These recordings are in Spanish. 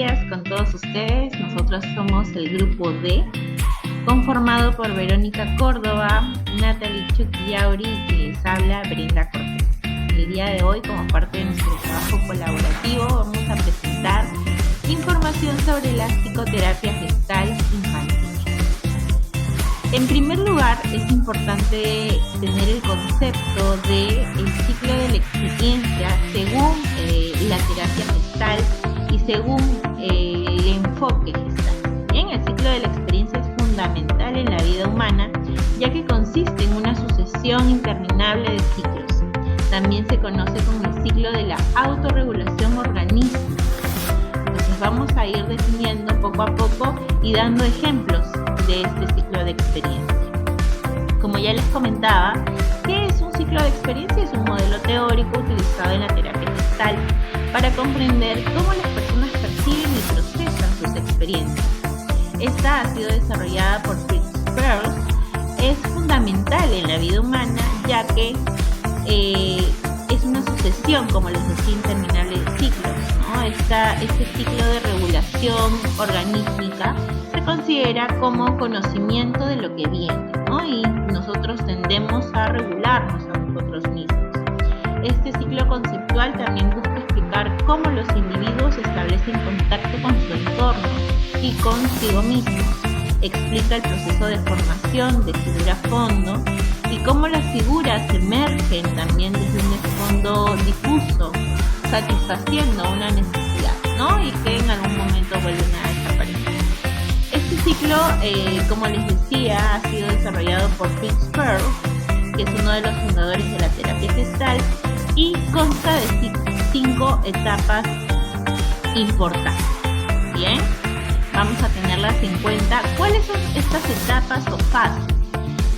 días con todos ustedes. Nosotros somos el grupo D, conformado por Verónica Córdoba, Natalie Chuquiauri y que les habla Brenda Cortés. El día de hoy, como parte de nuestro trabajo colaborativo, vamos a presentar información sobre la psicoterapia gestal infantil. En primer lugar, es importante tener el concepto del ciclo de la experiencia según la terapia gestal y según el enfoque gestal. Bien, el ciclo de la experiencia es fundamental en la vida humana, ya que consiste en una sucesión interminable de ciclos. También se conoce como el ciclo de la autorregulación organística. Entonces vamos a ir definiendo poco a poco y dando ejemplos de este ciclo de experiencia. Como ya les comentaba, ¿qué es un ciclo de experiencia? Es un modelo teórico utilizado en la terapia gestal para comprender cómo las personas perciben y procesan sus experiencias. Esta ha sido desarrollada por Fritz Perls. Es fundamental en la vida humana, ya que es una sucesión, como les decía, interminable de ciclos, ¿no? Este ciclo de regulación organística se considera como conocimiento de lo que viene, ¿no? Y nosotros tendemos a regularnos a nosotros mismos. Este ciclo conceptual también busca explicar cómo los individuos establecen contacto con su entorno y consigo mismos. Explica el proceso de formación de figura-fondo y cómo las figuras emergen también desde un fondo difuso, satisfaciendo una necesidad, ¿no? Y que en algún momento vuelven a desaparecer. Este ciclo, como les decía, ha sido desarrollado por Fritz Perls, que es uno de los fundadores de la terapia gestal, y consta de 5 etapas importantes. Bien, vamos a tenerlas en cuenta. ¿Cuáles son estas etapas o fases?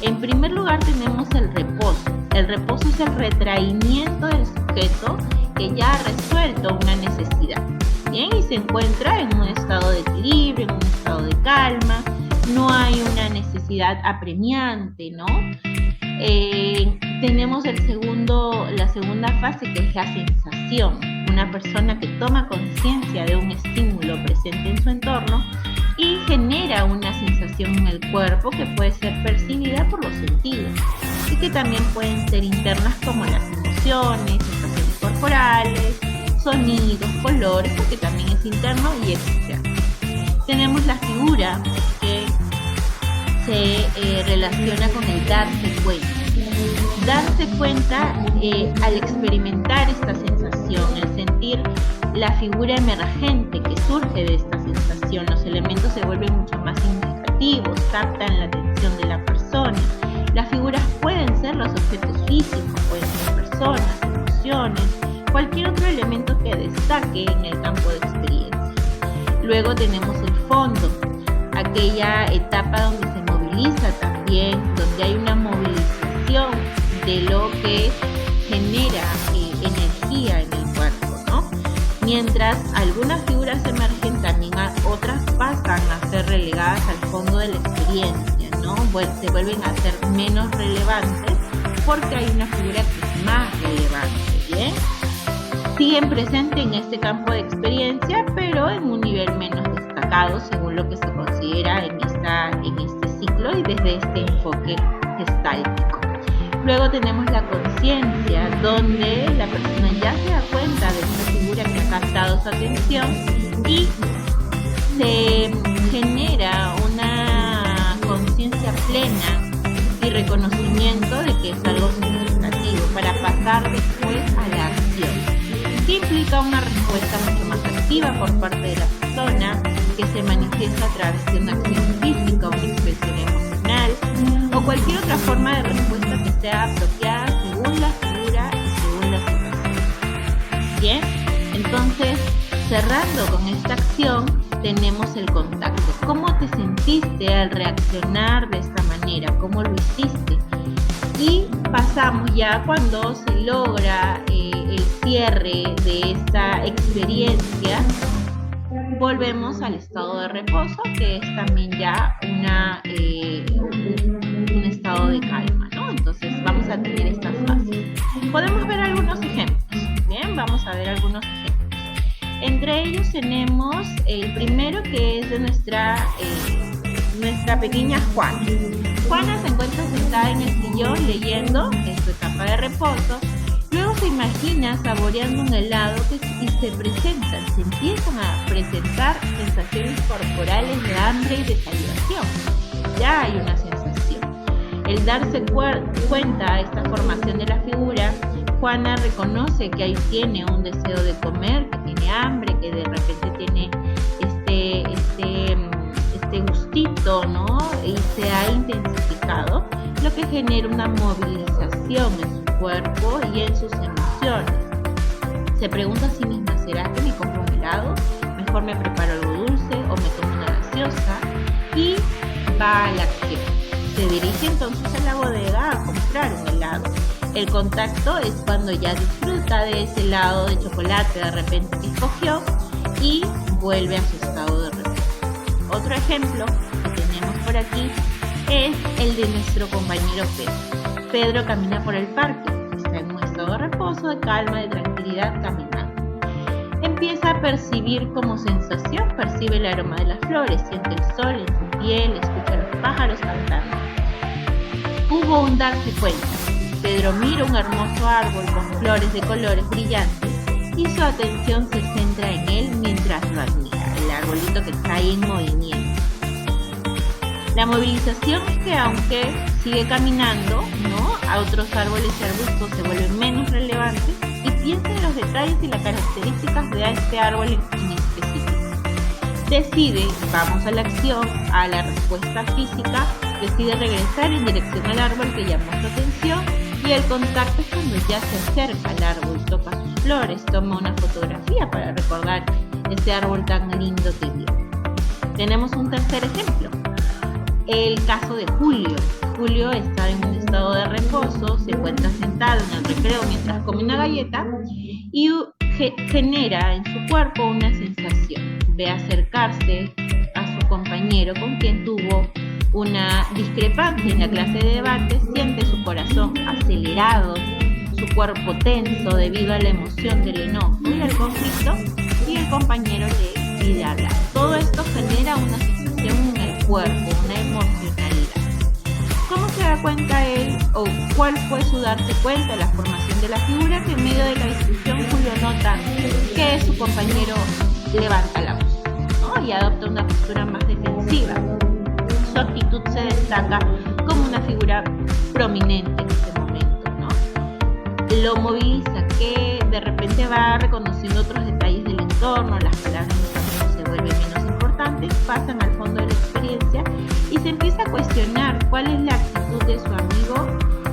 En primer lugar tenemos el reposo. El reposo es el retraimiento del sujeto que ya ha resuelto una necesidad. Bien, y se encuentra en un estado de equilibrio, en un estado de calma. No hay una necesidad apremiante, ¿no? Tenemos la segunda fase, que es la sensación. Una persona que toma conciencia de un estímulo presente en su entorno y genera una sensación en el cuerpo que puede ser percibida por los sentidos y que también pueden ser internas, como las emociones, sensaciones corporales, sonidos, colores, porque también es interno y externo. Tenemos la figura, que se relaciona con el darse cuenta. Darse cuenta al experimentar esta sensación, el sentir la figura emergente que surge de esta sensación. Los elementos se vuelven mucho más significativos, captan la atención de la persona. Las figuras pueden ser los objetos físicos, pueden ser personas, emociones, cualquier otro elemento que destaque en el campo de experiencia. Luego tenemos el fondo, aquella etapa donde se moviliza también, donde hay una movilización de lo que genera energía en el cuerpo, ¿no? Mientras algunas figuras emergen, también otras pasan a ser relegadas al fondo de la experiencia, ¿no? Se vuelven a ser menos relevantes porque hay una figura que es más relevante, ¿bien? Siguen presentes en este campo de experiencia, pero en un nivel menos destacado según lo que se considera en este ciclo y desde este enfoque gestáltico. Luego tenemos la conciencia, donde la persona ya se da cuenta de esta figura que ha captado su atención y se genera una conciencia plena y reconocimiento de que es algo significativo para pasar después a la acción, que implica una respuesta mucho más activa por parte de la persona, que se manifiesta a través de una acción física, una expresión emocional o cualquier otra forma de respuesta que sea apropiada según la figura y según la situación. Bien, entonces, cerrando con esta acción, tenemos el contacto. ¿Cómo te sentiste al reaccionar de esta manera? ¿Cómo lo hiciste? Y pasamos ya cuando se logra el cierre de esta experiencia, volvemos al estado de reposo, que es también ya un estado de calma, ¿no? Entonces vamos a tener estas fases. Podemos ver algunos ejemplos. Bien, vamos a ver algunos ejemplos. Entre ellos tenemos el primero, que es de nuestra pequeña Juana. Juana se encuentra sentada en el sillón leyendo en su etapa de reposo. Luego se imagina saboreando un helado y se empiezan a presentar sensaciones corporales de hambre y de salivación. Ya hay una sensación. El darse cuenta de esta formación de la figura, Juana reconoce que ahí tiene un deseo de comer, que tiene hambre, que de repente tiene este gustito, ¿no? Y se ha intensificado, lo que genera una movilización en su cuerpo y en sus emociones. Se pregunta a sí misma: ¿será que me compro un helado? Mejor me preparo algo dulce o me tomo una gaseosa, y va a la acción. Se dirige entonces a la bodega a comprar un helado. El contacto es cuando ya disfruta de ese helado de chocolate de repente que escogió y vuelve a su estado de reposo. Otro ejemplo que tenemos por aquí es el de nuestro compañero Pedro. Pedro camina por el parque, está en un estado de reposo, de calma, de tranquilidad, caminando. Empieza a percibir como sensación, percibe el aroma de las flores, siente el sol en su piel, escucha a los pájaros cantando. Hubo un darse cuenta. Pedro mira un hermoso árbol con flores de colores brillantes y su atención se centra en él mientras lo admira, el arbolito que está ahí en movimiento. La movilización es que, aunque sigue caminando, ¿no?, a otros árboles y arbustos se vuelven menos relevantes y piensa en los detalles y las características de este árbol en específico. Decide, vamos a la acción, a la respuesta física, decide regresar en dirección al árbol que llamó su atención, y el contacto es cuando ya se acerca al árbol, toca sus flores, toma una fotografía para recordar ese árbol tan lindo que vio. Tenemos un tercer ejemplo, el caso de Julio. Julio está en un estado de reposo, se encuentra sentado en el recreo mientras come una galleta y genera en su cuerpo una sensación. Ve acercarse a su compañero con quien tuvo una discrepancia en la clase de debate, siente su corazón acelerado, su cuerpo tenso debido a la emoción del enojo y del conflicto, y el compañero le pide hablar. Todo esto genera una sensación en el cuerpo, una emocionalidad. ¿Cómo se da cuenta él, o cuál fue su darse cuenta de la formación de la figura? Que en medio de la discusión Julio nota que su compañero levanta la voz, ¿no?, y adopta una postura más defensiva. Su actitud se destaca como una figura prominente en este momento, ¿no? Lo moviliza, que de repente va reconociendo otros detalles del entorno, las palabras se vuelven menos importantes, pasan al fondo de la experiencia y se empieza a cuestionar cuál es la actitud de su amigo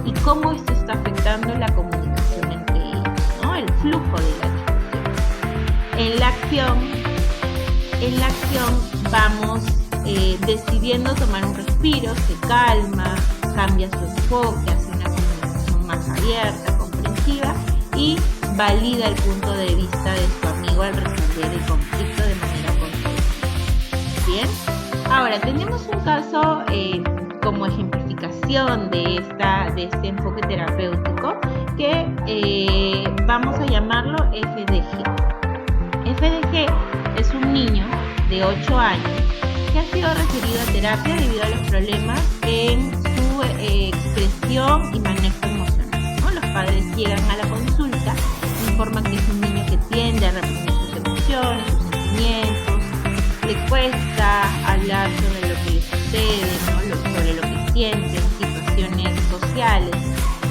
y cómo esto está afectando la comunicación entre ellos, ¿no?, el flujo de la discusión. En la acción vamos decidiendo tomar un respiro, se calma, cambia su enfoque, hace una comunicación más abierta, comprensiva, y valida el punto de vista de su amigo al resolver el conflicto de manera constructiva. Bien, ahora tenemos un caso como ejemplificación de este enfoque terapéutico que vamos a llamarlo FDG. FDG es un niño de 8 años que ha sido referido a terapia debido a los problemas en su expresión y manejo emocional, ¿no? Los padres llegan a la consulta, informan que es un niño que tiende a reprimir sus emociones, sus sentimientos, le cuesta hablar sobre lo que le sucede, ¿no?, sobre lo que siente en situaciones sociales,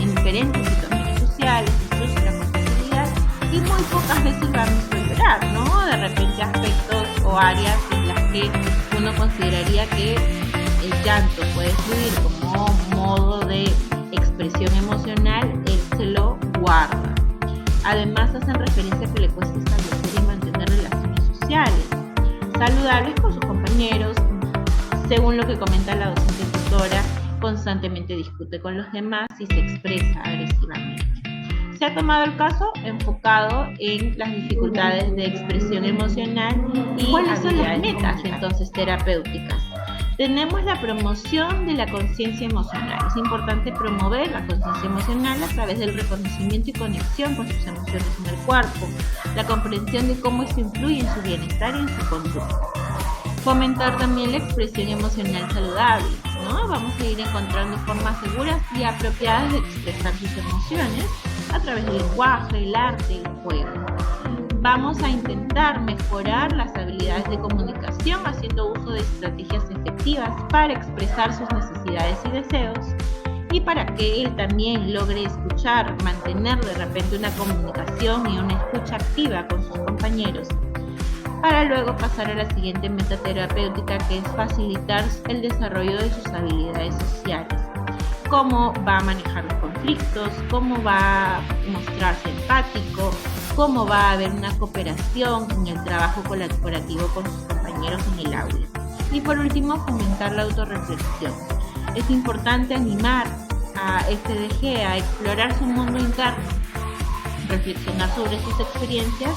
en diferentes situaciones sociales, se frustra con facilidad y muy pocas veces vamos a llorar, ¿no? De repente aspectos o áreas en las que uno consideraría que el llanto puede fluir como modo de expresión emocional, él se lo guarda. Además, hacen referencia a que le cuesta establecer y mantener relaciones sociales saludables con sus compañeros. Según lo que comenta la docente tutora, constantemente discute con los demás y se expresa agresivamente. Se ha tomado el caso enfocado en las dificultades de expresión emocional y cuáles son las metas entonces terapéuticas. Tenemos la promoción de la conciencia emocional. Es importante promover la conciencia emocional a través del reconocimiento y conexión con sus emociones en el cuerpo, la comprensión de cómo esto influye en su bienestar y en su conducta. Fomentar también la expresión emocional saludable, ¿no? Vamos a ir encontrando formas seguras y apropiadas de expresar sus emociones a través del lenguaje, el arte y el juego. Vamos a intentar mejorar las habilidades de comunicación haciendo uso de estrategias efectivas para expresar sus necesidades y deseos, y para que él también logre escuchar, mantener de repente una comunicación y una escucha activa con sus compañeros, para luego pasar a la siguiente meta terapéutica, que es facilitar el desarrollo de sus habilidades sociales. Cómo va a manejar los conflictos, cómo va a mostrarse empático, cómo va a haber una cooperación en el trabajo colaborativo con sus compañeros en el aula. Y por último, fomentar la autorreflexión. Es importante animar a FDG a explorar su mundo interno, reflexionar sobre sus experiencias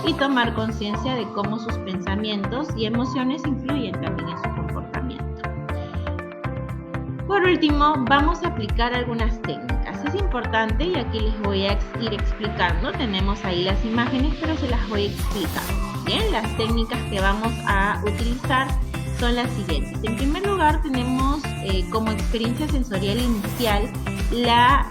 y tomar conciencia de cómo sus pensamientos y emociones influyen también en su comportamiento. Por último, vamos a aplicar algunas técnicas. Es importante, y aquí les voy a ir explicando, tenemos ahí las imágenes, pero se las voy a explicar. Bien, las técnicas que vamos a utilizar son las siguientes. En primer lugar, tenemos como experiencia sensorial inicial la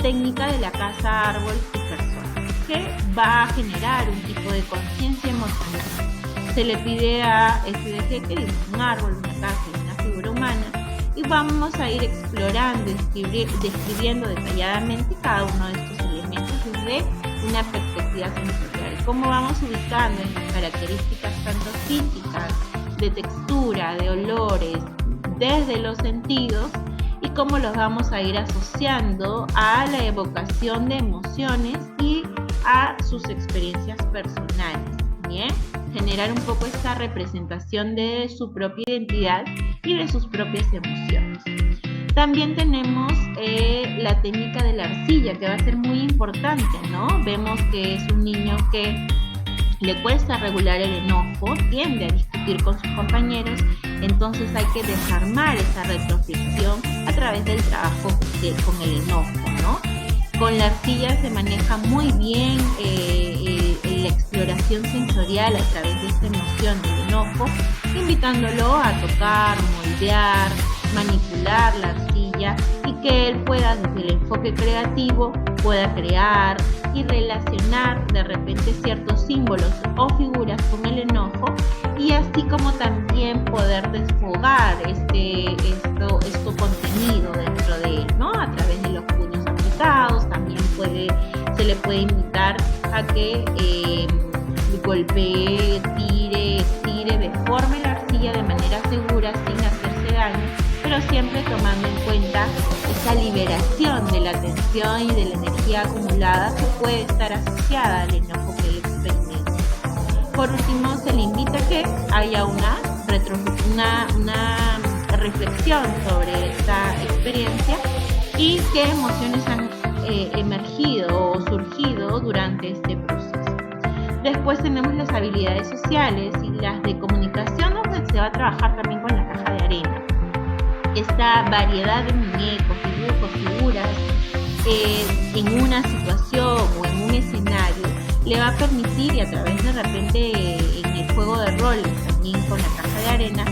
técnica de la casa, árbol y persona, que va a generar un tipo de conciencia emocional. Se le pide a FDG que dibuje un árbol, una casa y una figura humana, y vamos a ir explorando, describiendo detalladamente cada uno de estos elementos desde una perspectiva sensorial. Cómo vamos ubicando en las características tanto físicas, de textura, de olores, desde los sentidos, y cómo los vamos a ir asociando a la evocación de emociones y a sus experiencias personales. Bien, generar un poco esta representación de su propia identidad y de sus propias emociones. También tenemos la técnica de la arcilla, que va a ser muy importante, ¿no? Vemos que es un niño que le cuesta regular el enojo, tiende a discutir con sus compañeros, entonces hay que desarmar esa retroflexión a través del trabajo con el enojo, ¿no? Con la arcilla se maneja muy bien la exploración sensorial a través de esta emoción del enojo, invitándolo a tocar, moldear, manipular la arcilla, y que él pueda, desde el enfoque creativo, pueda crear y relacionar de repente ciertos símbolos o figuras con el enojo, y así como también poder desfogar esto contenido dentro de él, ¿no? A través de los puños apretados. También se le puede invitar a que golpee, tire, deforme la arcilla de manera segura sin hacerse daño, pero siempre tomando en cuenta esa liberación de la tensión y de la energía acumulada que puede estar asociada al enojo que él experimenta. Por último, se le invita a que haya una reflexión sobre esta experiencia y qué emociones han emergido o surgido durante este proceso. Después tenemos las habilidades sociales y las de comunicación, donde se va a trabajar también con la caja de arena. Esta variedad de muñecos, dibujos, figuras en una situación o en un escenario le va a permitir, y a través de repente en el juego de roles también con la caja de arena,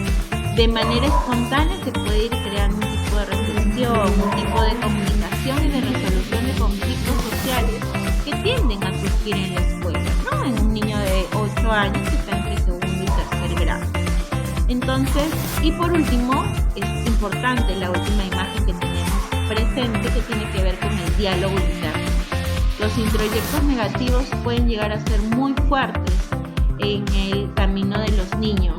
de manera espontánea se puede ir creando un tipo de reflexión, un tipo de comunicación y de resolución de conflictos sociales que tienden a surgir en la escuela, ¿no? En un niño de 8 años que está entre segundo y tercer grado. Entonces, y por último, es importante la última imagen que tenemos presente, que tiene que ver con el diálogo interno. Los introyectos negativos pueden llegar a ser muy fuertes en el camino de los niños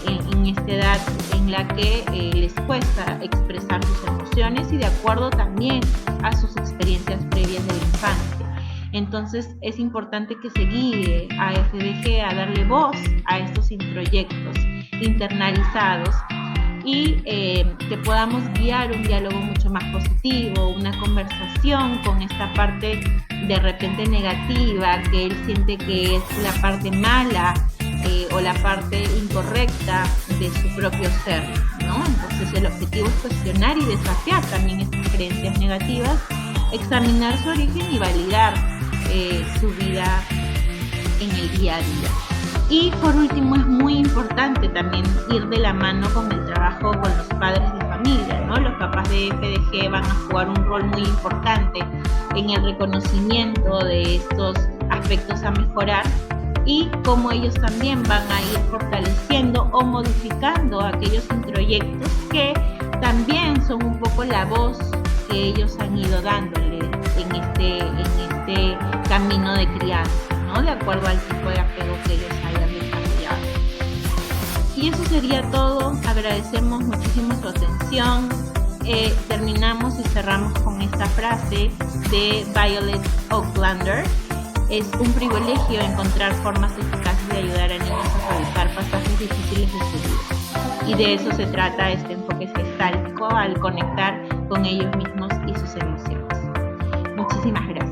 en esta edad en la que les cuesta expresar sus emociones, y de acuerdo también a sus experiencias previas de la infancia. Entonces es importante que se guíe a FDG a darle voz a estos introyectos internalizados, y que podamos guiar un diálogo mucho más positivo, una conversación con esta parte de repente negativa que él siente que es la parte mala o la parte incorrecta de su propio ser, ¿no? Entonces el objetivo es cuestionar y desafiar también estas creencias negativas, examinar su origen y validar su vida en el día a día. Y por último, es muy importante también ir de la mano con el trabajo con los padres de familia, ¿no? Los papás de FDG van a jugar un rol muy importante en el reconocimiento de estos aspectos a mejorar y cómo ellos también van a ir fortaleciendo o modificando aquellos introyectos que también son un poco la voz que ellos han ido dándole en este camino de crianza, ¿no? De acuerdo al tipo de apego que ellos hayan desarrollado. Y eso sería todo. Agradecemos muchísimo su atención. Terminamos y cerramos con esta frase de Violet Auckland. Es un privilegio encontrar formas eficaces de ayudar a niños a atravesar pasajes difíciles de su vida. Y de eso se trata este enfoque gestáltico, al conectar con ellos mismos y sus emociones. Muchísimas gracias.